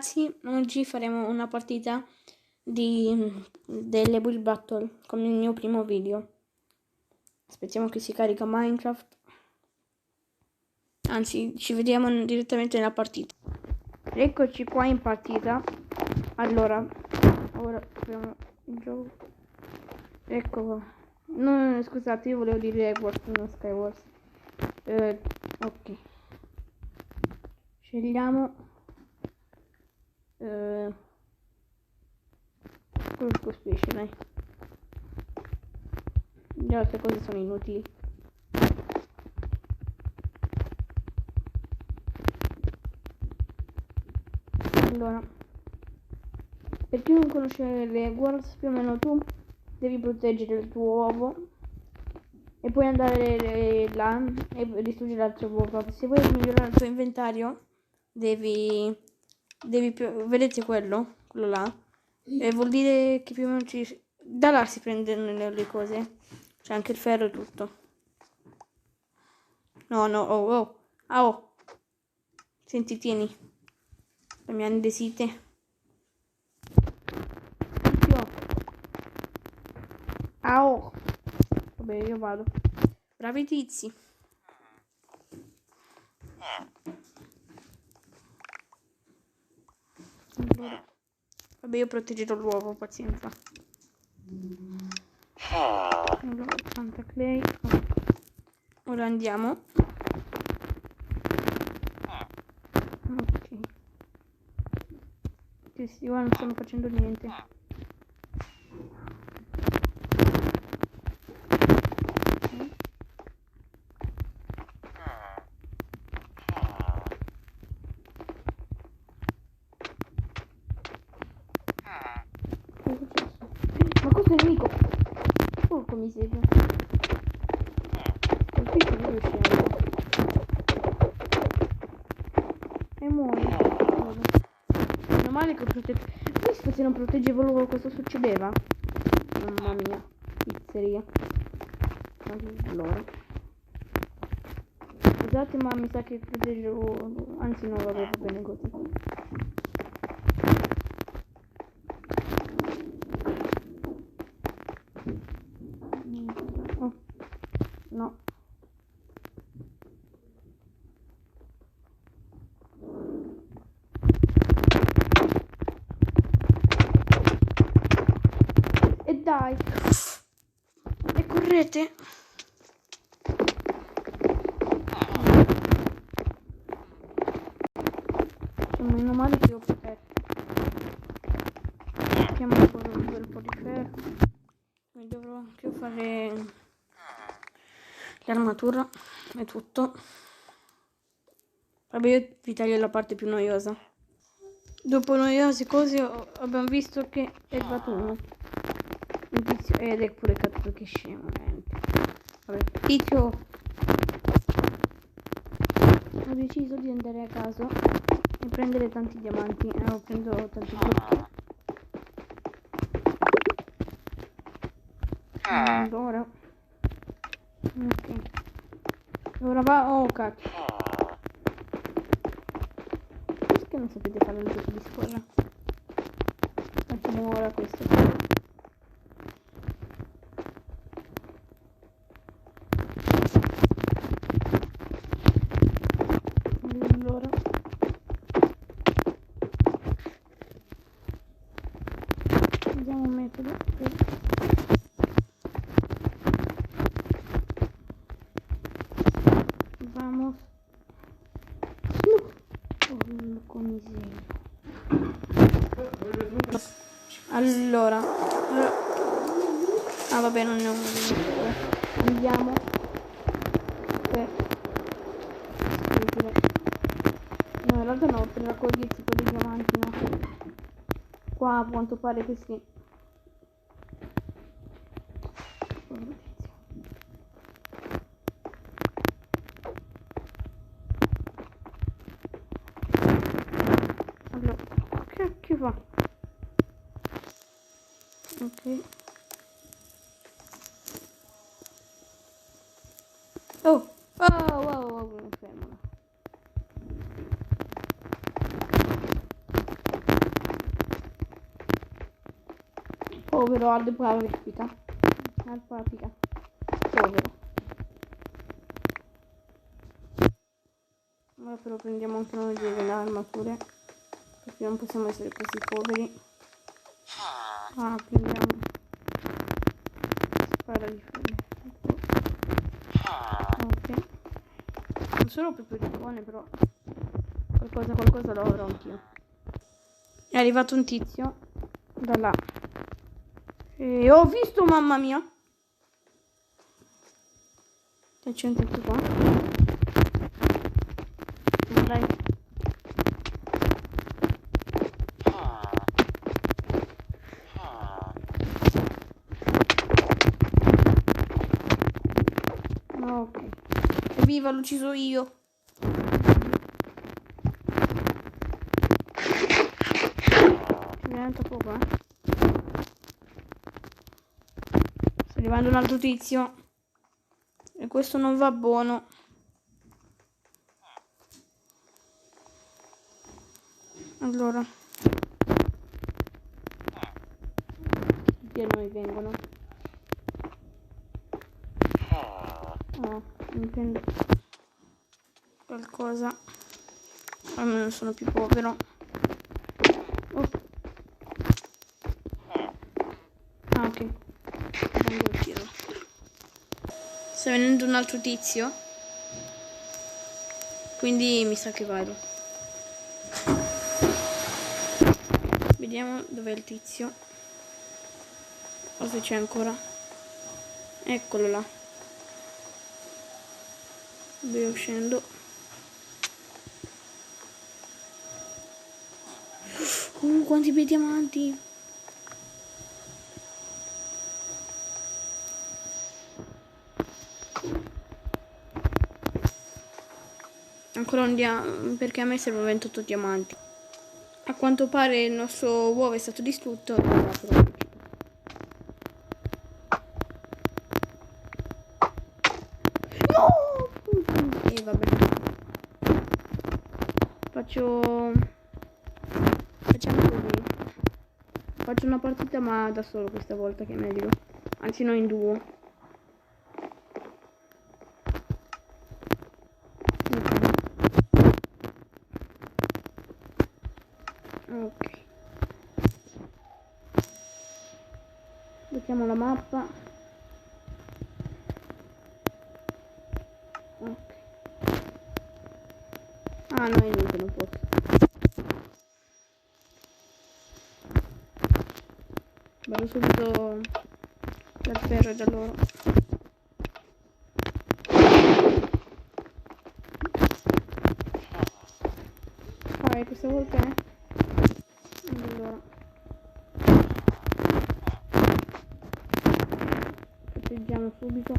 ragazzi, oggi faremo una partita delle Build Battle come il mio primo video. Aspettiamo che si carica Minecraft. Anzi, ci vediamo direttamente nella partita. Eccoci qua in partita. Allora, ora apriamo il gioco. Ecco qua. No, scusate, io volevo dire Egwars, non Skywars. Ok. Scegliamo quello specie, dai. Le altre cose sono inutili. Allora, per chi non conosce le Egwars, più o meno tu devi proteggere il tuo uovo e poi andare là e distruggere l'altro uovo. Se vuoi migliorare il tuo inventario, devi vedete quello là? E vuol dire che più o meno da là si prendono le cose. C'è anche il ferro e tutto. No, oh. Senti, tieni la mia andesite. Vabbè, io vado. Bravi tizi. Allora. Vabbè, io proteggerò l'uovo, pazienza. Allora, tanta clay. Ora andiamo. Ok. Questi qua non stanno facendo niente. Ma questo è il nemico. Porco miseria. Colpisci non riusciamo. E muore. Meno male che ho protetto. Visto se non proteggevo loro cosa succedeva? Mamma mia. Pizzeria. Allora. Scusate, ma mi sa che proteggevo. Anzi no, vabbè, va bene così. No. E dai. E correte. Meno male che ho protetto. Mettiamo ancora un bel po' di ferro. Mi dovrò anche fare l'armatura e tutto. Vabbè, io vi taglio la parte più noiosa. Dopo noiose cose abbiamo visto che è arrivato uno. Un tizio, ed è pure caduto, che scemo. Vabbè, tizio. Ho deciso di andare a caso e prendere tanti diamanti. Prendo tanti blocchi. Allora. Ok. Ora va. Oh cacchio. Perché non sapete fare il gioco di scuola? Facciamo ora questo. Allora. Usiamo un metodo per... Vamos. No. Porco miseria. Allora. Ah vabbè, non ne ho. Andiamo per no, in realtà no, per raccogliere tipo dei diamanti, no. Qua a quanto pare questi. Allora, che fa? Ok. Oh, fermola. vado al paprika. Al paprika. Povero. Ora però prendiamo anche noi delle armature. Perché non possiamo essere così poveri. Ah, prendiamo. Spara di fede. Ok. Non sono pepericone, però qualcosa lo avrò anch'io. È arrivato un tizio da là. E ho visto, mamma mia. Che c'è un tizio qua. Dai. Ok. Evviva, l'ho ucciso io. Ci viene troppo qua. Sta arrivando un altro tizio. E questo non va buono. Allora. Via noi vengono. Oh, mi prendo qualcosa. Almeno sono più povero. Oh. Ah, ok. Prendo il tiro. Sta venendo un altro tizio. Quindi mi sa che vado. Vediamo dov'è il tizio. O se c'è ancora. Eccolo là. Io scendo. Quanti bei diamanti. Ancora un diamante, perché a me servono 28 diamanti. A quanto pare il nostro uovo è stato distrutto. No! E vabbè. Facciamo così. Faccio una partita ma da solo questa volta, che è meglio. Anzi no, in duo. Ok. Mettiamo la mappa. Ok. Ah no, niente, non posso. Vado subito dal ferro e da loro. Ah, questa volta è. Allora. Proteggiamo subito.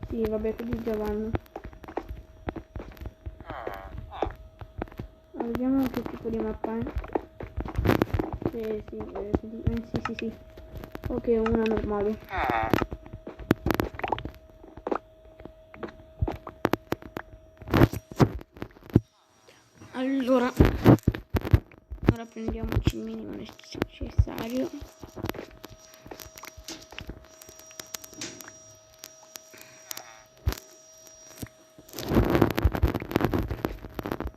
Sì, vabbè, così già vanno. Vediamo che tipo di mappa è. Sì. Ok, una normale. Allora, ora prendiamoci il minimo necessario.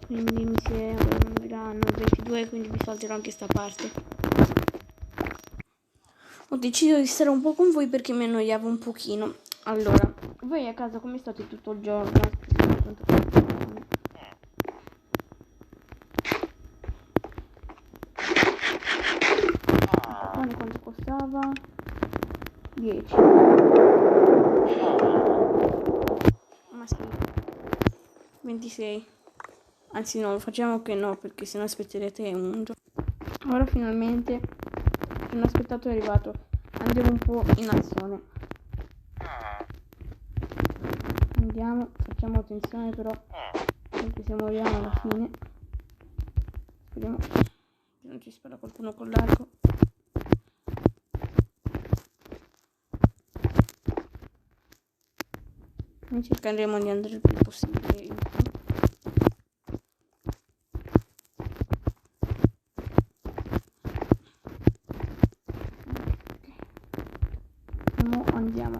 Quindi mi serviranno 22, quindi vi salterò anche sta parte. Ho deciso di stare un po' con voi perché mi annoiavo un pochino. Allora, voi a casa come state tutto il giorno? Quanto costava? 10. Ma sì. 26. Anzi no, facciamo che no, perché sennò aspetterete un giorno. Ora finalmente un aspettato è arrivato. Andiamo un po' in azione. Andiamo, facciamo attenzione però, perché se moriamo alla fine. Speriamo che non ci spara qualcuno con l'arco. Noi cercheremo di andare il più possibile in più. Vediamo.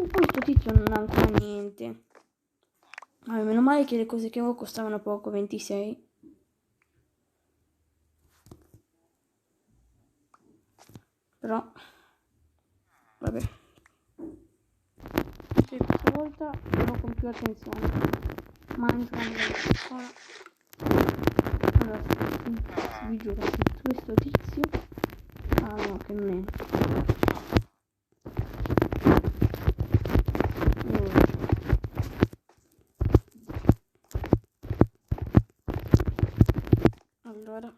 Poi sto tizio non ha ancora niente. Meno male che le cose che ho costavano poco, 26. Però vabbè. Questa volta farò con più attenzione. Mangio ora. Allora, vi giuro, questo tizio. Ah no, che non è. Allora,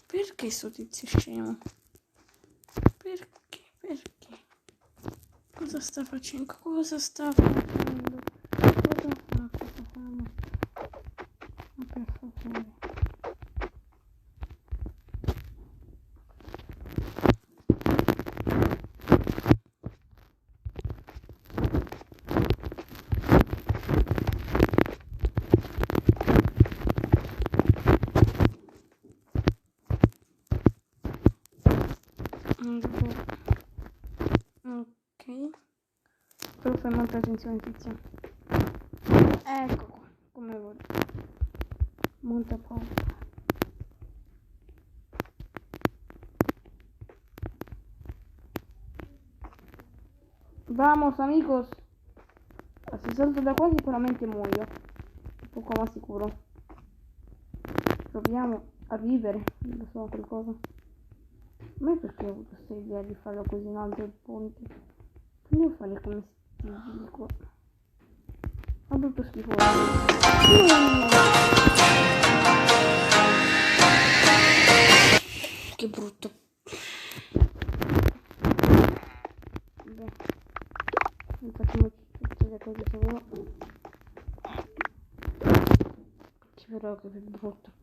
perché sto tizio scemo? Perché? Cosa sta facendo? Cosa sta facendo? Ma per favore. Ok, però fai molta attenzione, tizio. Ecco qua, come vuoi. Molta paura. Vamos amigos. Se salto da qua sicuramente muoio. Poco ma sicuro. Proviamo a vivere, non lo so, qualcosa. Ma perché ho avuto questa idea di farlo così in alto il ponte? Devo fare come stili qua. Ho brutto schifo. Che brutto. Vabbè. Facciamo tutte le cose che avevo. Ci però che brutto.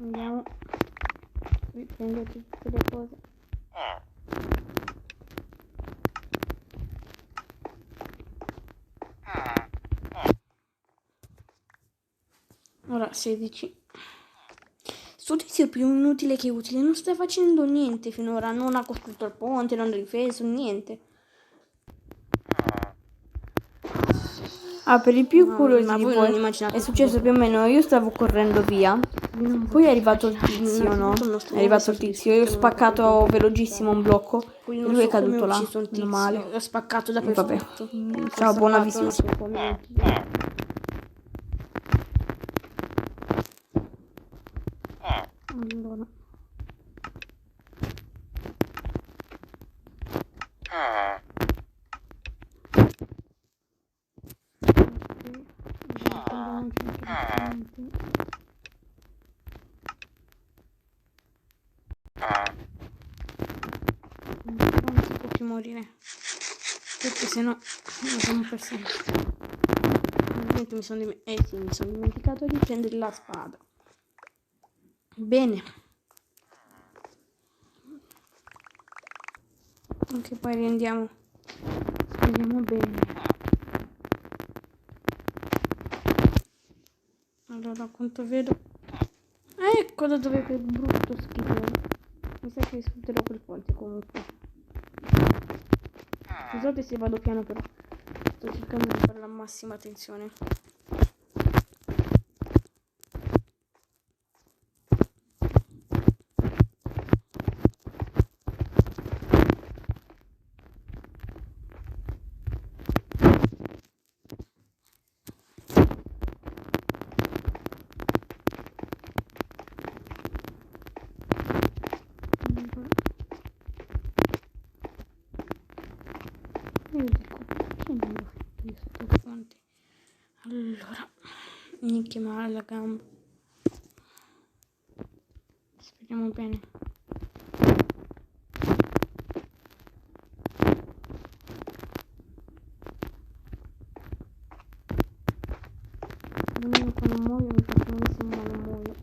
Andiamo. Riprendete tutte le cose. Ora 16. Sto tizio è più inutile che utile. Non sta facendo niente finora. Non ha costruito il ponte, non ha difeso, niente. Per i più curiosi di voi è successo più o meno, io stavo correndo via, poi è arrivato il tizio, no? È arrivato il tizio, io ho spaccato velocissimo un blocco e lui è caduto là, meno male. L'ho spaccato da vabbè. Ciao, buona visione. Allora. Non si può più morire, perché sennò lo siamo per sempre. Ovviamente mi sono dimenticato di prendere la spada. Bene. Anche poi riandiamo. Speriamo bene. Allora, a quanto vedo. Ecco da dove quel brutto schifo. Mi sa che sfrutterò quel ponte comunque. Scusate se vado piano, però sto cercando di fare la massima attenzione. Io dico, perché non l'ho fatto questo ponte? Allora, mi chiamare la gamba. Speriamo bene. Almeno quando muoio mi fa benissimo, ma non muoio.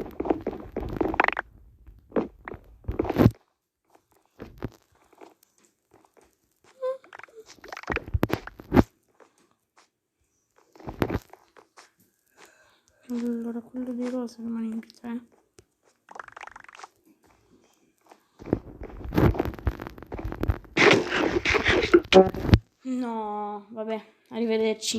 Allora, quello di rosa rimane in vita, No, vabbè, arrivederci.